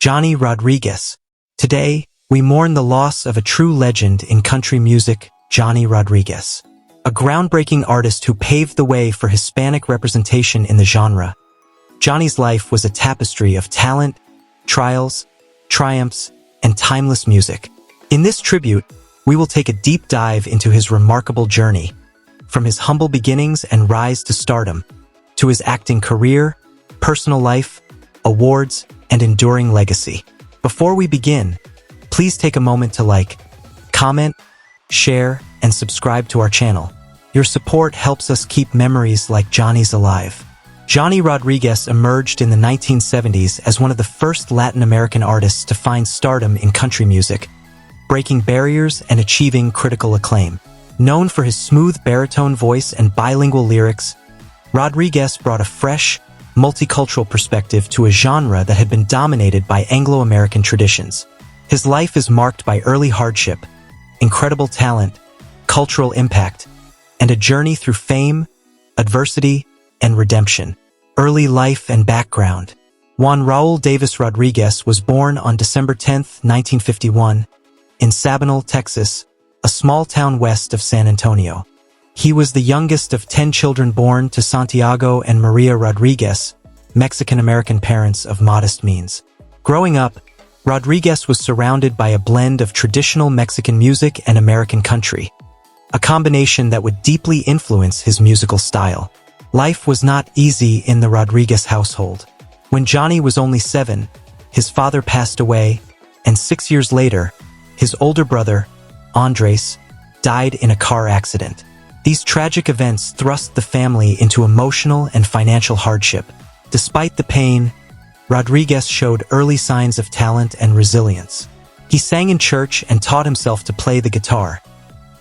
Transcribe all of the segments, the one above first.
Johnny Rodriguez. Today, we mourn the loss of a true legend in country music, Johnny Rodriguez. A groundbreaking artist who paved the way for Hispanic representation in the genre. Johnny's life was a tapestry of talent, trials, triumphs, and timeless music. In this tribute, we will take a deep dive into his remarkable journey, from his humble beginnings and rise to stardom, to his acting career, personal life, awards, and enduring legacy. Before we begin, please take a moment to like, comment, share, and subscribe to our channel. Your support helps us keep memories like Johnny's alive. Johnny Rodriguez emerged in the 1970s as one of the first Latin American artists to find stardom in country music, breaking barriers and achieving critical acclaim. Known for his smooth baritone voice and bilingual lyrics, Rodriguez brought a fresh, multicultural perspective to a genre that had been dominated by Anglo-American traditions. His life is marked by early hardship, incredible talent, cultural impact, and a journey through fame, adversity, and redemption. Early life and background. Juan Raul Davis Rodriguez was born on December 10, 1951, in Sabinal, Texas, a small town west of San Antonio. He was the youngest of 10 children born to Santiago and Maria Rodriguez, Mexican-American parents of modest means. Growing up, Rodriguez was surrounded by a blend of traditional Mexican music and American country, a combination that would deeply influence his musical style. Life was not easy in the Rodriguez household. When Johnny was only 7, his father passed away, and 6 years later, his older brother, Andres, died in a car accident. These tragic events thrust the family into emotional and financial hardship. Despite the pain, Rodriguez showed early signs of talent and resilience. He sang in church and taught himself to play the guitar,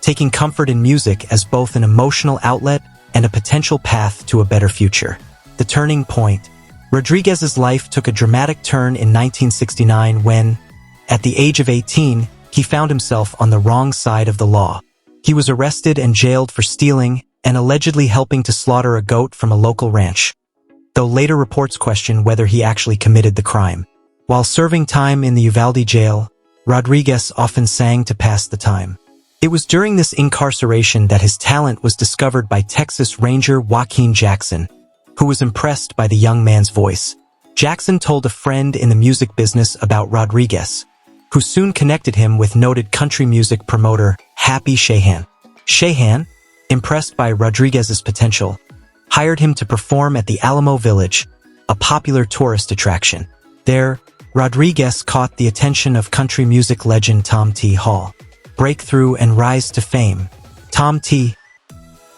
taking comfort in music as both an emotional outlet and a potential path to a better future. The turning point. Rodriguez's life took a dramatic turn in 1969 when, at the age of 18, he found himself on the wrong side of the law. He was arrested and jailed for stealing and allegedly helping to slaughter a goat from a local ranch, though later reports question whether he actually committed the crime. While serving time in the Uvalde jail, Rodriguez often sang to pass the time. It was during this incarceration that his talent was discovered by Texas Ranger Joaquin Jackson, who was impressed by the young man's voice. Jackson told a friend in the music business about Rodriguez, who soon connected him with noted country music promoter Happy Shahan. Shahan, impressed by Rodriguez's potential, hired him to perform at the Alamo Village, a popular tourist attraction. There, Rodriguez caught the attention of country music legend Tom T. Hall. Breakthrough and rise to fame. Tom T.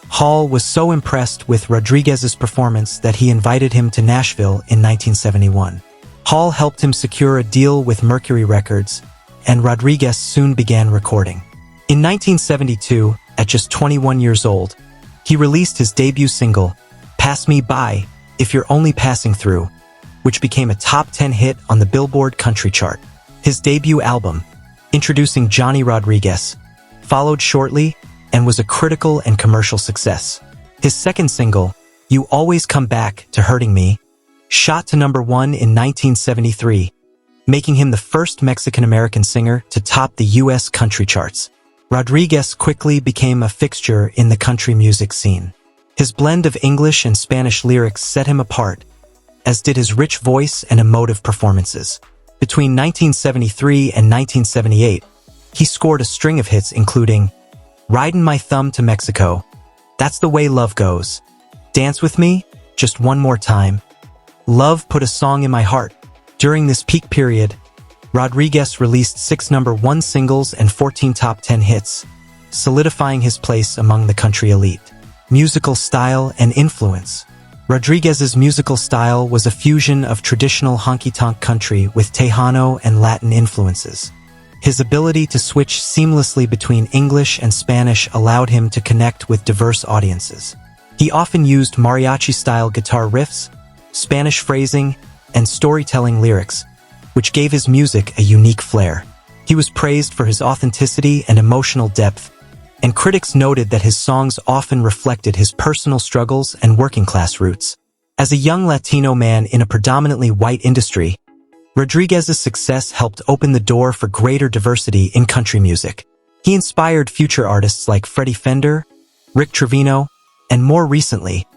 Hall was so impressed with Rodriguez's performance that he invited him to Nashville in 1971. Hall helped him secure a deal with Mercury Records, and Rodriguez soon began recording. In 1972, at just 21 years old, he released his debut single, Pass Me By, If You're Only Passing Through, which became a top 10 hit on the Billboard country chart. His debut album, introducing Johnny Rodriguez, followed shortly and was a critical and commercial success. His second single, You Always Come Back to Hurting Me, shot to number 1 in 1973, making him the first Mexican-American singer to top the U.S. country charts. Rodriguez quickly became a fixture in the country music scene. His blend of English and Spanish lyrics set him apart, as did his rich voice and emotive performances. Between 1973 and 1978, he scored a string of hits including Ridin' My Thumb to Mexico, That's the Way Love Goes, Dance With Me, Just One More Time, Love Put a Song in My Heart. During this peak period, Rodriguez released 6 number 1 singles and 14 top 10 hits, solidifying his place among the country elite. Musical style and influence. Rodriguez's musical style was a fusion of traditional honky-tonk country with Tejano and Latin influences. His ability to switch seamlessly between English and Spanish allowed him to connect with diverse audiences. He often used mariachi-style guitar riffs, Spanish phrasing, and storytelling lyrics, which gave his music a unique flair. He was praised for his authenticity and emotional depth, and critics noted that his songs often reflected his personal struggles and working-class roots. As a young Latino man in a predominantly white industry, Rodriguez's success helped open the door for greater diversity in country music. He inspired future artists like Freddie Fender, Rick Trevino, and more recently,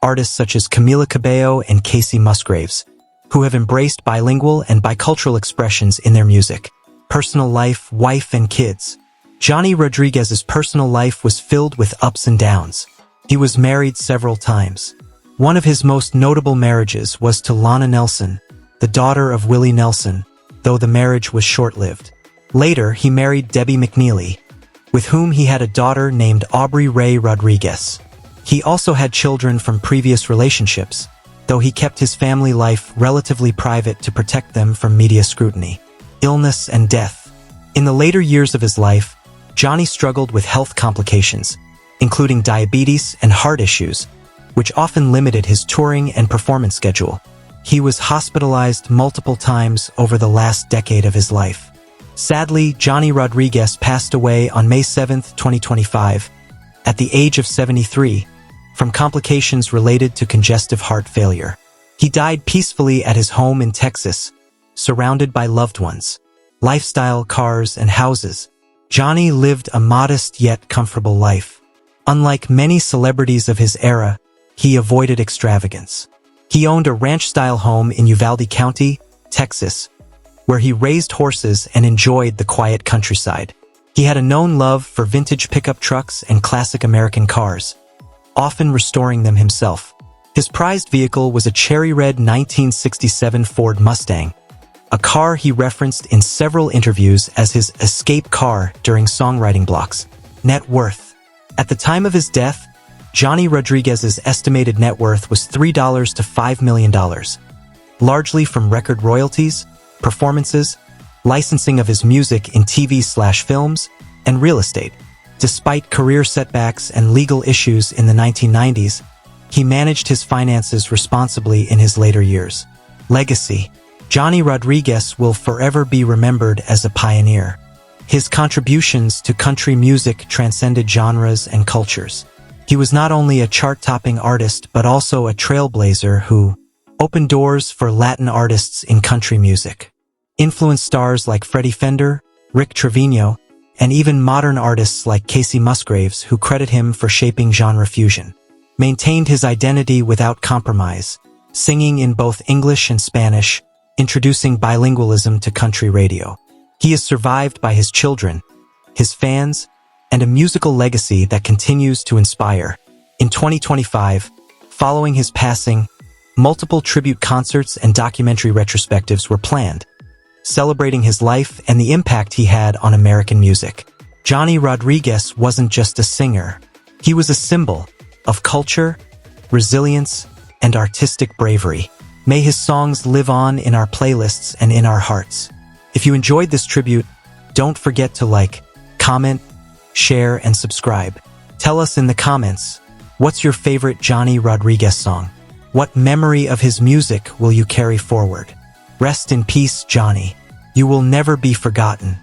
artists such as Camila Cabello and Casey Musgraves, who have embraced bilingual and bicultural expressions in their music. Personal life, wife, and kids. Johnny Rodriguez's personal life was filled with ups and downs. He was married several times. One of his most notable marriages was to Lana Nelson, the daughter of Willie Nelson, though the marriage was short-lived. Later, he married Debbie McNeely, with whom he had a daughter named Aubrey Ray Rodriguez. He also had children from previous relationships, though he kept his family life relatively private to protect them from media scrutiny. Illness and death. In the later years of his life, Johnny struggled with health complications, including diabetes and heart issues, which often limited his touring and performance schedule. He was hospitalized multiple times over the last decade of his life. Sadly, Johnny Rodriguez passed away on May 7, 2025, at the age of 73, from complications related to congestive heart failure. He died peacefully at his home in Texas, surrounded by loved ones, lifestyle, cars, and houses. Johnny lived a modest yet comfortable life. Unlike many celebrities of his era, he avoided extravagance. He owned a ranch-style home in Uvalde County, Texas, where he raised horses and enjoyed the quiet countryside. He had a known love for vintage pickup trucks and classic American cars, often restoring them himself. His prized vehicle was a cherry red 1967 Ford Mustang, a car he referenced in several interviews as his escape car during songwriting blocks. Net worth. At the time of his death, Johnny Rodriguez's estimated net worth was $3 to $5 million, largely from record royalties, performances, licensing of his music in TV/films, and real estate. Despite career setbacks and legal issues in the 1990s, he managed his finances responsibly in his later years. Legacy. Johnny Rodriguez will forever be remembered as a pioneer. His contributions to country music transcended genres and cultures. He was not only a chart-topping artist but also a trailblazer who opened doors for Latin artists in country music, influenced stars like Freddie Fender, Rick Trevino, and even modern artists like Casey Musgraves, who credit him for shaping genre fusion. Maintained his identity without compromise, singing in both English and Spanish, introducing bilingualism to country radio. He is survived by his children, his fans, and a musical legacy that continues to inspire. In 2025, following his passing, multiple tribute concerts and documentary retrospectives were planned, celebrating his life and the impact he had on American music. Johnny Rodriguez wasn't just a singer. He was a symbol of culture, resilience, and artistic bravery. May his songs live on in our playlists and in our hearts. If you enjoyed this tribute, don't forget to like, comment, share, and subscribe. Tell us in the comments, what's your favorite Johnny Rodriguez song? What memory of his music will you carry forward? Rest in peace, Johnny. You will never be forgotten.